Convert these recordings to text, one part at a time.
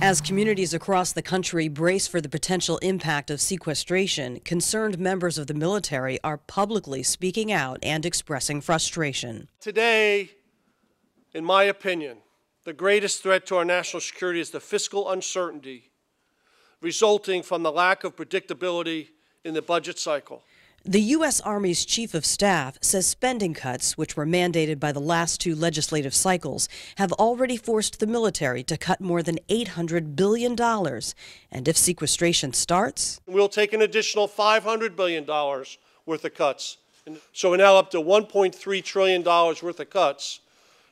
As communities across the country brace for the potential impact of sequestration, concerned members of the military are publicly speaking out and expressing frustration. Today, in my opinion, the greatest threat to our national security is the fiscal uncertainty resulting from the lack of predictability in the budget cycle. The U.S. Army's Chief of Staff says spending cuts, which were mandated by the last two legislative cycles, have already forced the military to cut more than $800 billion. And if sequestration starts, we'll take an additional $500 billion worth of cuts. So we're now up to $1.3 trillion worth of cuts,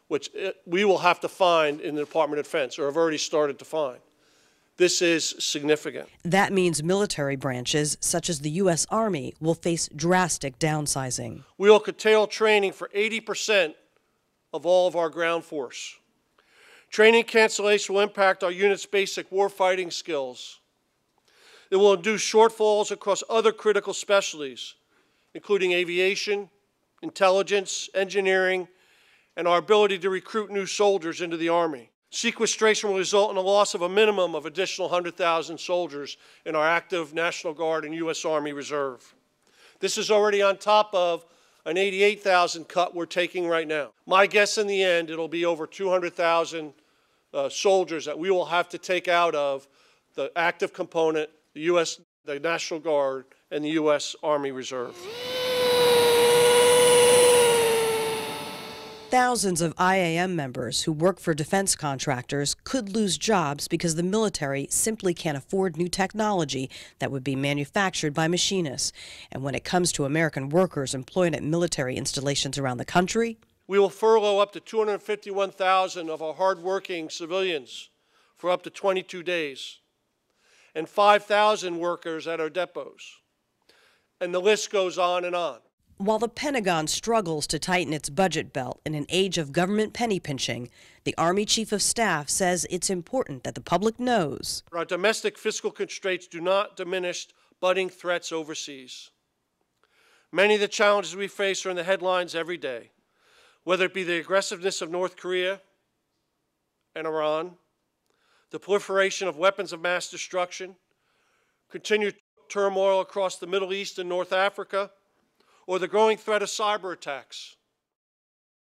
which we will have to find in the Department of Defense, or have already started to find. This is significant. That means military branches, such as the U.S. Army, will face drastic downsizing. We will curtail training for 80% of all of our ground force. Training cancellation will impact our unit's basic warfighting skills. It will induce shortfalls across other critical specialties, including aviation, intelligence, engineering, and our ability to recruit new soldiers into the Army. Sequestration will result in a loss of a minimum of additional 100,000 soldiers in our active National Guard and U.S. Army Reserve. This is already on top of an 88,000 cut we're taking right now. My guess in the end, it'll be over 200,000 soldiers that we will have to take out of the active component, the National Guard, and the U.S. Army Reserve. Thousands of IAM members who work for defense contractors could lose jobs because the military simply can't afford new technology that would be manufactured by machinists. And when it comes to American workers employed at military installations around the country, we will furlough up to 251,000 of our hardworking civilians for up to 22 days, and 5,000 workers at our depots. And the list goes on and on. While the Pentagon struggles to tighten its budget belt in an age of government penny pinching, the Army Chief of Staff says it's important that the public knows our domestic fiscal constraints do not diminish budding threats overseas. Many of the challenges we face are in the headlines every day, whether it be the aggressiveness of North Korea and Iran, the proliferation of weapons of mass destruction, continued turmoil across the Middle East and North Africa, or the growing threat of cyber attacks.